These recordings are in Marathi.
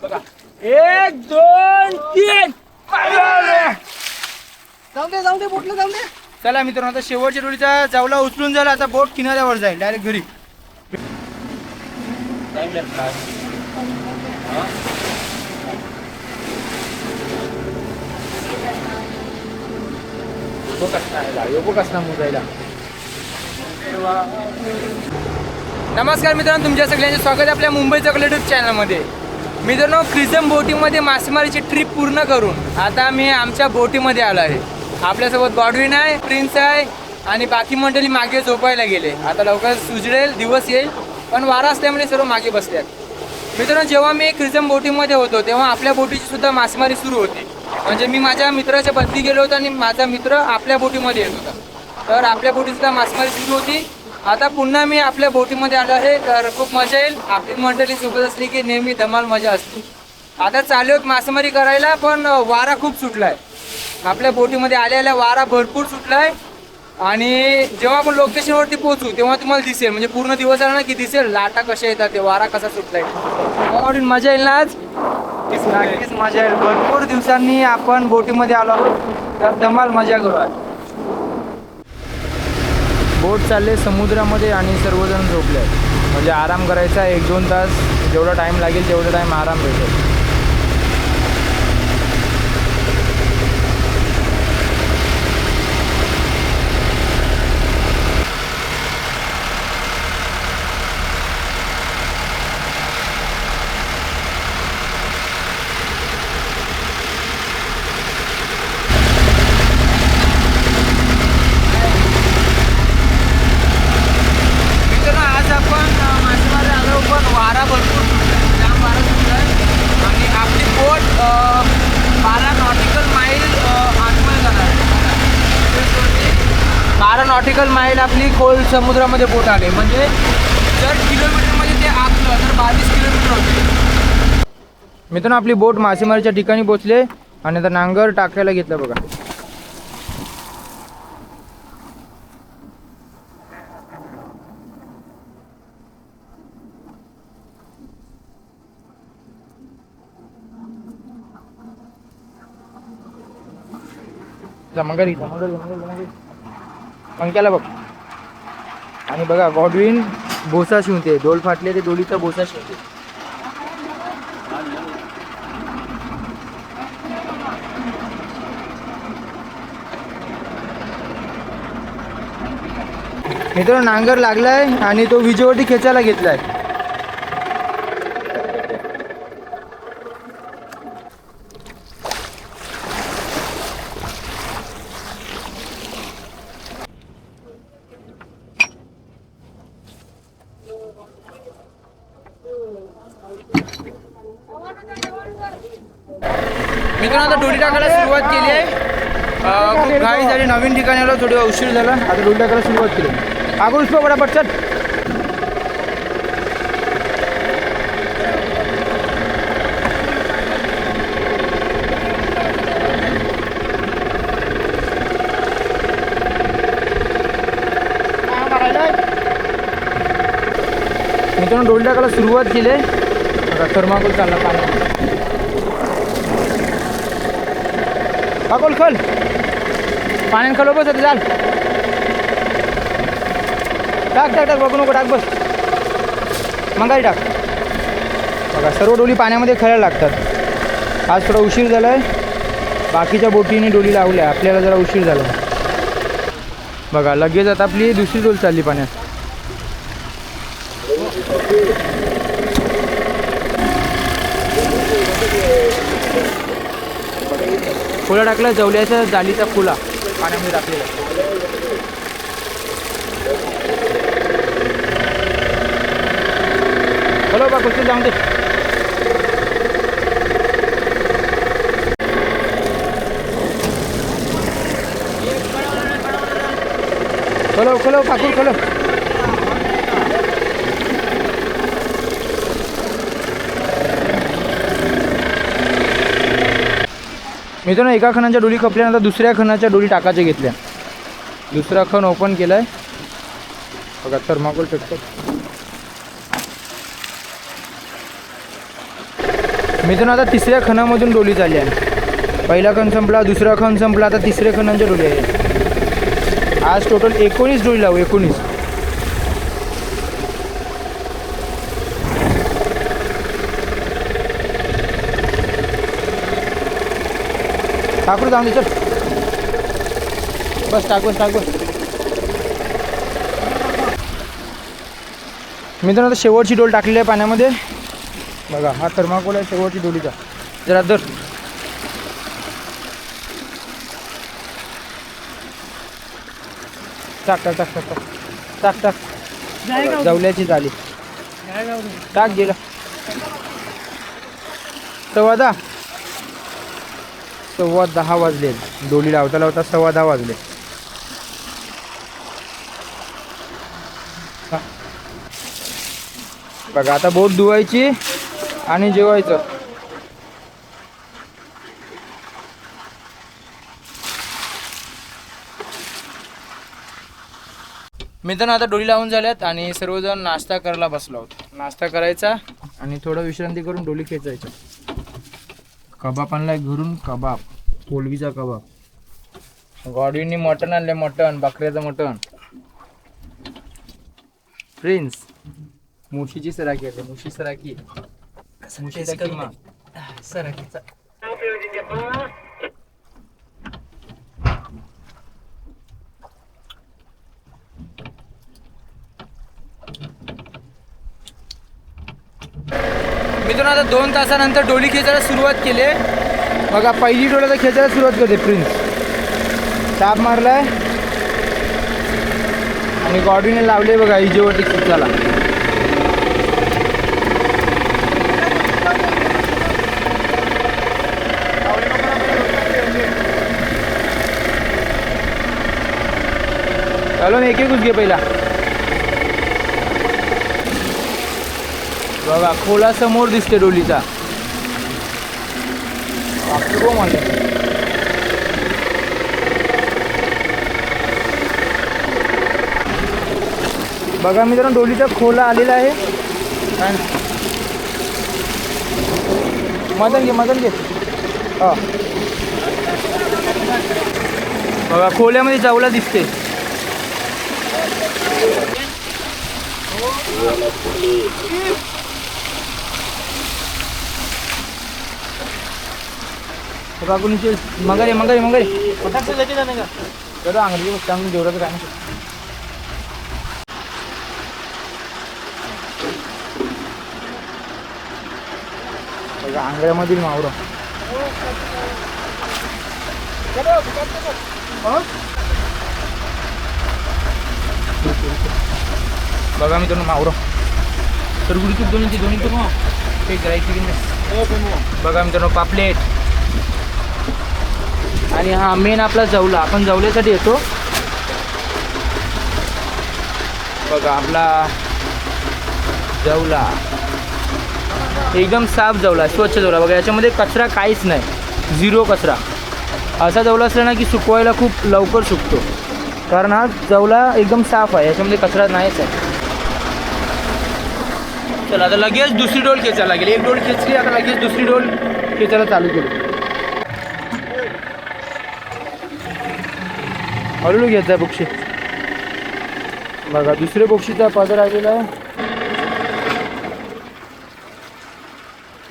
बघा 1 2 3 जाऊ दे बोटला जाऊ दे. चला मित्रांनो, आता शेवटच्या डोलीचा जावला उचलून झाला. आता बोट किनाऱ्यावर जाईल डायरेक्ट घरी. नमस्कार मित्रांनो, तुमच्या सगळ्यांचे स्वागत आहे आपल्या मुंबई चॉकलेट यूट्यूब चॅनलमध्ये. मित्रांनो, क्रिझम बोटीमध्ये मासेमारीची ट्रिप पूर्ण करून आता मी आमच्या बोटीमध्ये आलो आहे. आपल्यासोबत गॉडविन आहे, प्रिन्स आहे आणि बाकी मंडळी मागे झोपायला गेले. आता लवकर सुजडेल, दिवस येईल, पण वारा असल्यामुळे सर्व मागे बसल्यात. मित्रांनो, जेव्हा मी क्रिझम बोटीमध्ये होतो तेव्हा आपल्या बोटीची सुद्धा मासेमारी सुरू होती. म्हणजे मी माझ्या मित्राच्या बदली गेलो होतो आणि माझा मित्र आपल्या बोटीमध्ये येत होता. तर आपल्या बोटीत सुद्धा मासेमारी सुरू होती. आता पुन्हा मी आपल्या बोटीमध्ये आलो आहे, तर खूप मजा येईल. आपली मंडळी सोबत असली की नेहमी धमाल मजा असते. आता चालू आहेत मासेमारी करायला, पण वारा खूप सुटला आहे. आपल्या बोटीमध्ये आलेला वारा भरपूर सुटला आहे. आणि जेव्हा आपण लोकेशनवरती पोहोचू तेव्हा तुम्हाला दिसेल, म्हणजे पूर्ण दिवस आला ना की दिसेल लाटा कशा येतात, ते वारा कसा सुटलाय. मजा येईल ना आज, नक्कीच मजा येईल. भरपूर दिवसांनी आपण बोटीमध्ये आलो आहोत, तर धमाल मजा करू. बोट चालले समुद्रामध्ये आणि सर्वजण झोपले आहेत. म्हणजे आराम करायचा 1-2 तास, जेवढा टाईम लागेल तेवढा टाईम आराम भेटेल. वारा भरपूर सुटला, जाम वारा सुटला आहे. आणि आपली बोट 12 नॉटिकल माईल आतमध्ये जाणार आहे. 12 नॉटिकल माईल आपली खोल समुद्रामध्ये बोट आली. म्हणजे जर किलोमीटरमध्ये ते आखलं तर 22 किलोमीटर होते. मित्रांनो, आपली बोट मासेमारीच्या ठिकाणी पोचले आणि आता नांगर टाकायला घेतलं बघा. पंख्याला बघ. आणि बघा, गॉडविन बोसा शिवते. डोल फाटले ते डोलीचा बोसा शिवते. मित्रांनो, नांगर लागलाय आणि तो विजेवरती खेचायला घेतलाय. मित्रांनो, आता डोली टाकायला सुरुवात केली आहे. खूप घाई झाली, नवीन ठिकाणी आलो, थोडी उशीर झाला. आता डोली टाकायला सुरुवात केली. आगो उसको बडा पटचट. मित्रांनो, डोली टाकायला सुरुवात केली आहे. आता थर्माकोल चालला पाणी. पाकोल खोल, पाण्यात खालो बस. आता चाल, टाक टाक टाक, बघू नको, टाक बस. मंगाई टाक. बघा, सर्व डोली पाण्यामध्ये खेळायला लागतात. आज थोडा उशीर झाला आहे. बाकीच्या बोटीने डोली लावल्या, आपल्याला जरा उशीर झाला. बघा, लगेच आता आपली दुसरी डोल चालली पाण्यात. फुला टाकला, जवल्याचा जालीचा फुला पाण्यामध्ये टाकलेला. हॅलो बा, कुठे जाऊन दे. खोलो खोलो ठाकूर खोलो. मित्रांनो, एका खणाच्या डोली खपल्यानंतर दुसऱ्या खणाच्या डोली टाकायच्या घेतल्या. दुसरा खण ओपन केलाय बघा. थर्माकोल पेटतो. मित्रांनो आता तिसऱ्या खणामधून डोली चालली आहे. पहिला खण संपला, दुसरा खण संपला, आता तिसऱ्या खणांच्या डोली आहे. आज टोटल 19 डोली लावू. 19. ठाकूर जाऊन दे चल. बस टाक बस टाक बस. मित्रांनो आता शेवटची डोल टाकलेली आहे पाण्यामध्ये. बघा हा थर्माकोल आहे शेवटची डोलीचा. जरा दर टाक टाक टाक टाक टाक टाक टाक. जावल्याची झाली. टाक गेला. 10:15 वाजले. डोली लावता लावता 10:15 वाजले. बघा आता बोट धुवायची आणि जेवायचं. मित्रांनो आता डोली लावून झाल्यात आणि सर्वजण नाश्ता करायला बसलो आहोत. नाश्ता करायचा आणि थोडं विश्रांती करून डोली खेचायची. कबाब आणलाय घरून. कबाब, कोलबीचा कबाब. गॉडवीनी मटण आणले. मटण, बकऱ्याचं मटण. प्रिन्स मुशीची सराकी आहे. मुशी सराकी. मुशीचा किमा सराकीचा. मित्रांनो आता 2 तासानंतर डोली खेचायला सुरुवात केली. बघा पहिली डोली आता खेचायला सुरुवात करते प्रिन्स. ताप मारलाय आणि गॉडवीने लावले बघा इजेवरती खेचायला. चलो एक एक घे पहिला. बघा खोला समोर दिसते डोलीचा. बघा मित्रांनो डोलीचा खोला आलेला आहे. मदन घे मदन घे. हा बघा खोल्यामध्ये जावला दिसते. नीचे मगर मगर मगर फटाक से लेके जाने का. चलो अंग्रेजी बघता जेवढं काय नाही. बघा आंगळ्यामधील मावरं. बघा मित्रांनो मावरं तर गुडी तूप दोन्ही तूप ते करायची. बघा मित्रांनो पापलेट. आणि हा मेन आपला जवला. आपण जवल्यासाठी येतो. बघा आपला जवला एकदम साफ जवला, स्वच्छ जवला. बघा याच्यामध्ये कचरा काहीच नाही. 0 कचरा. असा जवला असला ना की सुकवायला खूप लवकर सुकतो. कारण हा जवला एकदम साफ आहे. याच्यामध्ये कचरा नाहीच आहे. चला आता लगेच दुसरी डोल खेचायला लागेल. एक डोल खेचली आता लगेच दुसरी डोल खेचायला चालू केली. हळूहळू घ्यायचा आहे बोक्षी. बघा दुसरे बोक्षीचा पदर आलेला आहे.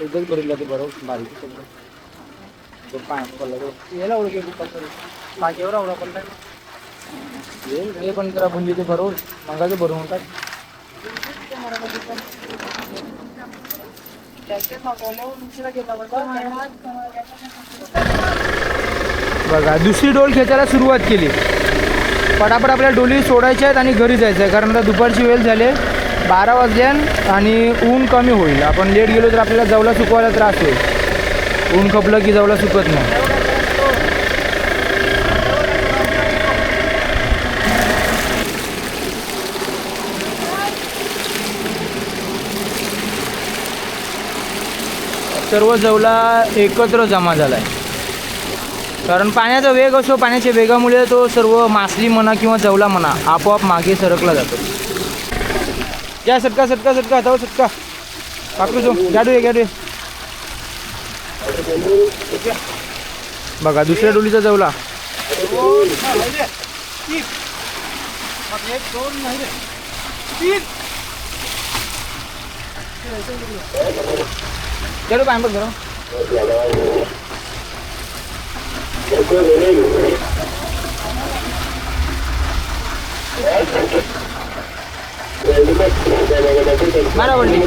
एकच करून जाते बरोबर बारीक. याला ओळखे पाठीवर आवडा पडला. हे पण करा बुंदी ते बरोबर मगाचे भरून होतात. बघा दुसरी डोल खेचायला सुरुवात केली. पटापट आपल्याला डोली सोडायच्या आहेत आणि घरी जायचं आहे. कारण आता दुपारची वेळ झाली. 12 वाजल्यान आणि ऊन कमी होईल. आपण लेट गेलो तर आपल्याला जवला सुकवायला त्रास होईल. ऊन खपलं की जवला सुकत नाही. सर्व जवला एकत्र जमा झाला आहे. कारण पाण्याचा वेग असो, पाण्याच्या वेगामुळे तो सर्व मासली म्हणा किंवा जवला म्हणा आपोआप मागे सरकला जातो. या सटका सटका सटका हातावर सटका. पाकू जो गाडू ये गाडू. बघा दुसऱ्या डोलीचा जवला. चलो पाय बघ जरा. मारा वरती.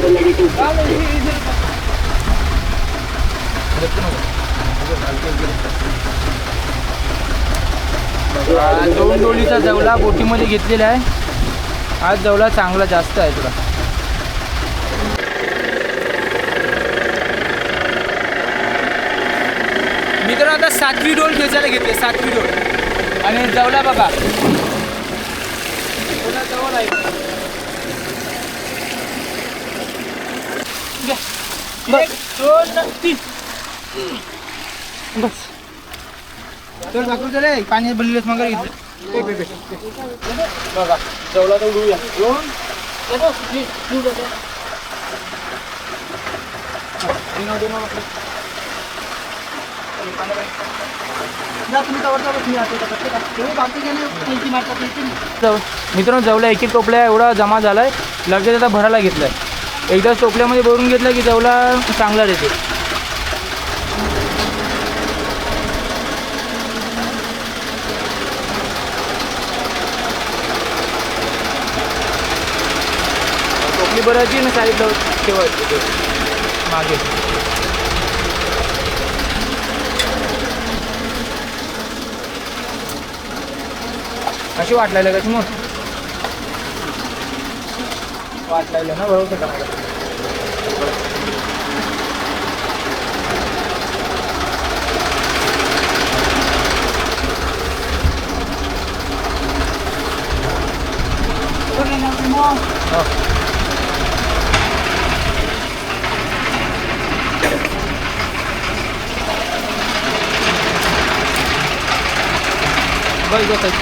दोन डोलीचा जवला बोटीमध्ये घेतलेला आहे. आज जवला चांगला जास्त आहे तुला. मी तर आता 7वी डोल खेचायला घेतली. 7वी डोल आणि जवला बघा जवळ आहे. एक, दोन, तीन. बस चल दाखवू. चले पाणी भरलेलं मगर घेतलं. बघा जवला तर उडूया. दोन मित्रांनो जवला एक एक टोपल्या एवढा जमा झालाय. लगेच आता भरायला घेतलाय. एकदा टोपल्यामध्ये भरून घेतलं की जवला चांगला देते. टोपली भरायची ना साईडला ठेवायची मागे. कशी वाटलेलं कशी मग वाटलेलं ना बरोबर का. बस बस.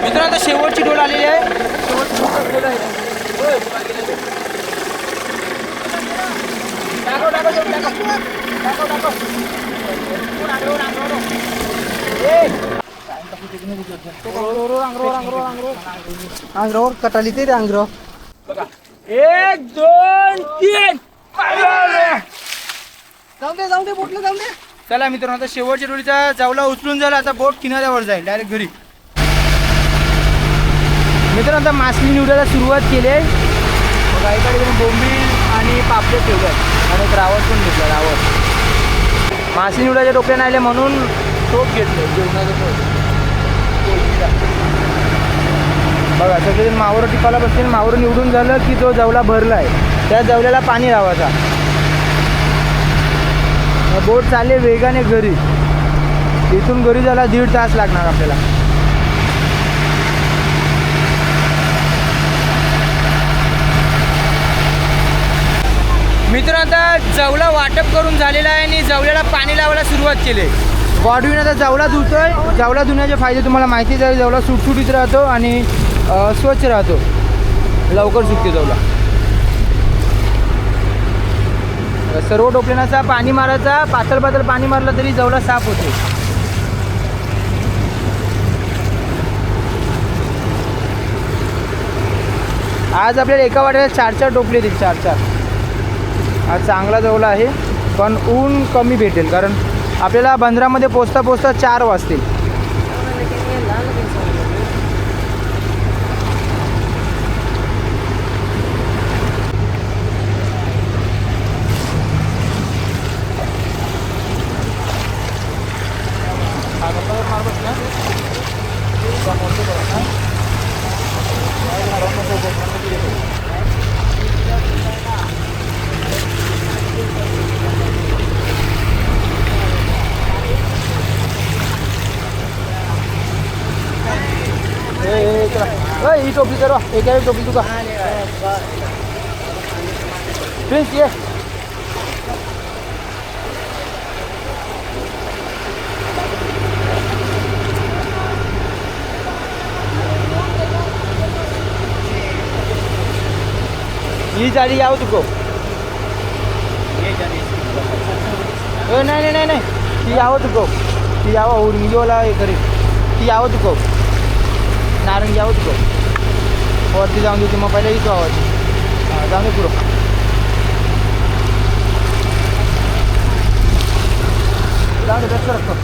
मित्रांनो आता शेवटची डोल आलेली आहे. शेवटची डोल आहे. अंगरावर कटाली ते अंगराव. बघा 1 2 3. जाऊ दे बोटला जाऊ दे. चला मित्रांनो आता शेवटच्या डोलीचा जावला उचलून झाला. आता बोट किनाऱ्यावर जाईल डायरेक्ट घरी. मित्रांनो आता मासली निवडायला सुरुवात केली आहे. बघा इकडे बोंबील आणि पापले ठेवतात आणि एक रावस पण घेतला. रावस मासली निवडायच्या टोपल्या नाही आल्या म्हणून टोप घेतलं जेवणाचं टोप. बघा सगळेजण मावर टिपाला बसले. मावर निवडून झालं की जो जवला भरला आहे त्या जवल्याला पाणी लावायचा. बोट चालले वेगाने घरी. इथून घरी जायला 1.5 तास लागणार आपल्याला. मित्र आता जवला वाटप करून झालेला आहे आणि जवल्याला पाणी लावायला सुरुवात केली. गॉडविन आता जवला धुतोय. जवला धुण्याचे फायदे तुम्हाला माहितीच आहे. जवला सुटसुटीत राहतो आणि स्वच्छ राहतो. लवकर सुटते जवला. सर्व टोपल्याचा पाणी मारायचा. पातळ पातळ पाणी मारलं तरी जवला साफ होते. आज आपल्याला एका वाट्याला 4-4 टोपले देतील. 4-4. आज चांगला जवला आहे पण ऊन कमी भेटेल कारण आपल्याला बंदरामध्ये पोचता पोचता 4 वाजतील. ही टोपली करा. एका टोपली तुका प्रिन्स ये. ही जाळी याव तुको नाही नाही नाही ती यावं तुको ती यावं उर्मिलीवाला हे करेल ती यावं तुको नारंगी यावं तुको वरती जाऊन देते मग पहिला इथं आवाज जाऊन दे पुरं जाऊन दे रस्ता रखो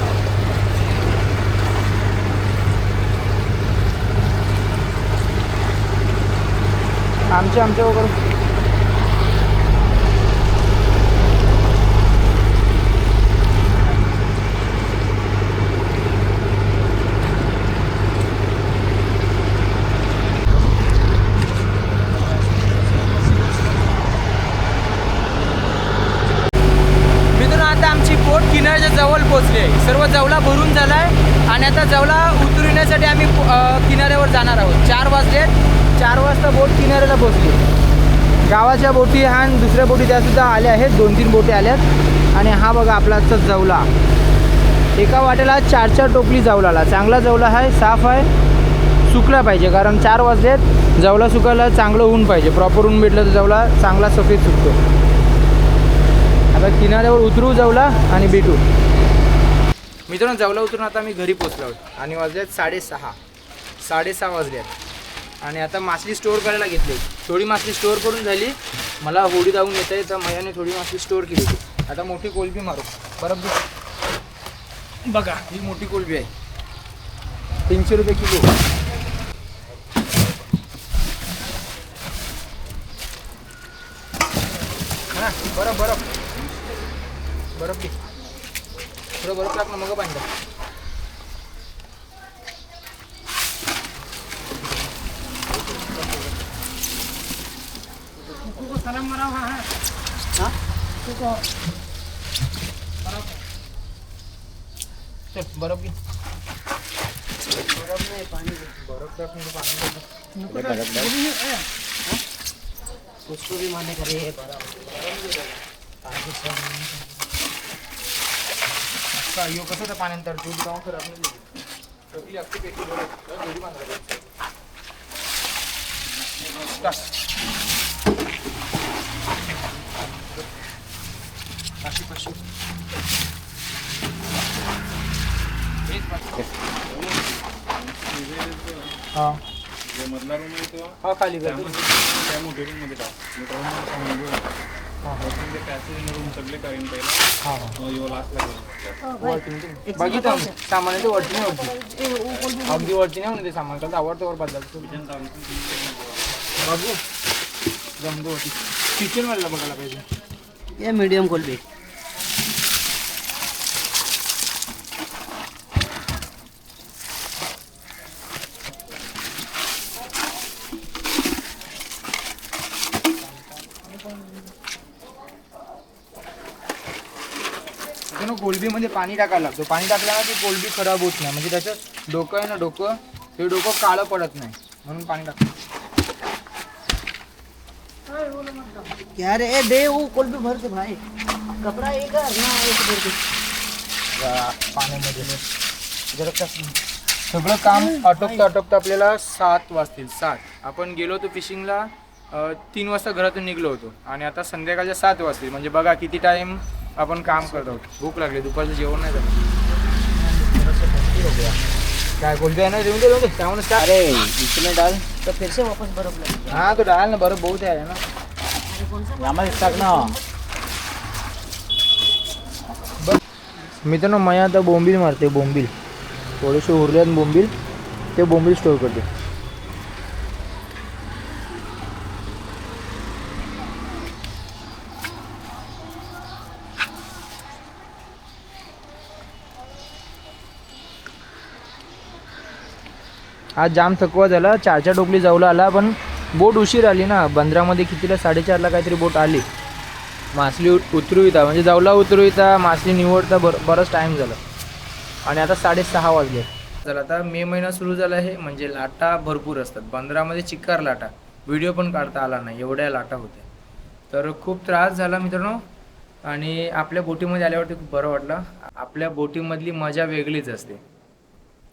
आमच्या वगैरे आता आमची बोट किनाऱ्याच्या जवळ पोचली आहे सर्व जवला भरून झाला आहे आणि आता जवला उतरविण्यासाठी आम्ही किनाऱ्यावर जाणार आहोत 4 वाजले 4 वाजता बोट किनाऱ्याला पोचली गावाच्या बोटी आणि दुसऱ्या बोटी त्यासुद्धा आल्या आहेत 2-3 बोटी आल्यात आणि हा बघा आपला आजचा जवला एका वाट्याला 4 टोपली जवलाला चांगला जवला आहे साफ आहे सुकला पाहिजे कारण 4 वाजलेत जवला सुकायला चांगलं ऊन पाहिजे प्रॉपर ऊन भेटलं तर जवला चांगला सफेद सुकतो आता किनाऱ्यावर उतरू जवला आणि भेटू मित्रांनो जवला उतरून आता मी घरी पोचलो आहोत आणि वाजल्यात 6:30 वाजल्यात आणि आता मासली स्टोअर करायला घेतली थोडी मासली स्टोअर करून झाली मला होडी जाऊन येत आहे तर मयाने थोडी मासली स्टोअर केली होती आता मोठी कोलबी मारू बरोबर बघा ही मोठी कोलबी आहे 300 रुपये किलो हां बरं बरफ घे थोडं बरफ टाक ना मग पाणी चल बरफ घे बरफ नाही पाणी बरफ टाक पाणी उसको भी माने करे यो कसं तर पाण्यानंतर दूध जाऊन तर आपली अख्खी पेटी बरोबर बांधायला हां मधला रूम आहे तो हा खाली कर त्या मोठ्या रूममध्ये टाक रूम सगळे करीन पहिला यो लास्टला बघितलं सामान ते वरती नाही वरती अगदी वरती नाही म्हणते ते सामान कसं आवडतं वर बदलायचं बघू जमतो होती किचन वाला बघायला पाहिजे ये मीडियम कोलबी कोलबीमध्ये पाणी टाकायला लागतो पाणी टाकल्यानं ती कोलबी खराब होत नाही म्हणजे त्याचं डोकं आहे ना डोकं ते डोकं काळं पडत नाही म्हणून पाणी टाकतो क्या रे दे वो कोलबी भर के भाई कपड़ा एक ना एक भर के पाण्यामध्ये जरा सगळं काम आटोपता आपल्याला 7 वाजतील 7 आपण गेलो होतो फिशिंगला 3 वाजता घरातून निघलो होतो आणि आता संध्याकाळच्या 7 वाजतील म्हणजे बघा किती टाइम अपन काम करत आहोत भूक लागली दुपारचं जेवण नाही झालं काय कोलबी आहे ना देऊन दे त्यामुळे अरे इसमें डाल तो फिर से वापस बर्फ लगे हाँ तो डाल ना बर्फ बहुत है ना हमारे टाक ना मित्रांनो मया आता बोंबील मारते बोंबील थोडेसे उरल्यात बोंबील ते बोंबील स्टोर करते आज जाम थकवा झाला 4 टोपली जाऊला आला पण बोट उशीर आली ना बंदरामध्ये कितीला 4:30ला काहीतरी बोट आली मासली उतरविता म्हणजे जाऊला उतरविता मासली निवडता बराच टाईम झाला आणि आता 6:30 वाजले चला आता मे महिना सुरू झाला आहे म्हणजे लाटा भरपूर असतात बंदरामध्ये चिक्कार लाटा व्हिडिओ पण काढता आला नाही एवढ्या लाटा होत्या तर खूप त्रास झाला मित्रांनो आणि आपल्या बोटीमध्ये आल्यावरती खूप बरं वाटलं आपल्या बोटीमधली मजा वेगळीच असते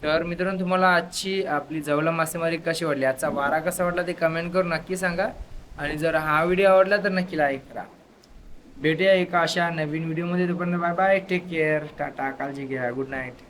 तर मित्रांनो तुम्हाला आजची आपली जवला मासेमारी कशी वाटली आजचा वारा कसा वाटला ते कमेंट करून नक्की सांगा आणि जर हा व्हिडिओ आवडला तर नक्की लाईक करा. भेटूया एका अशा नवीन व्हिडिओमध्ये. तोपर्यंत bye bye, take care, tata, काळजी घ्या, गुड नाईट.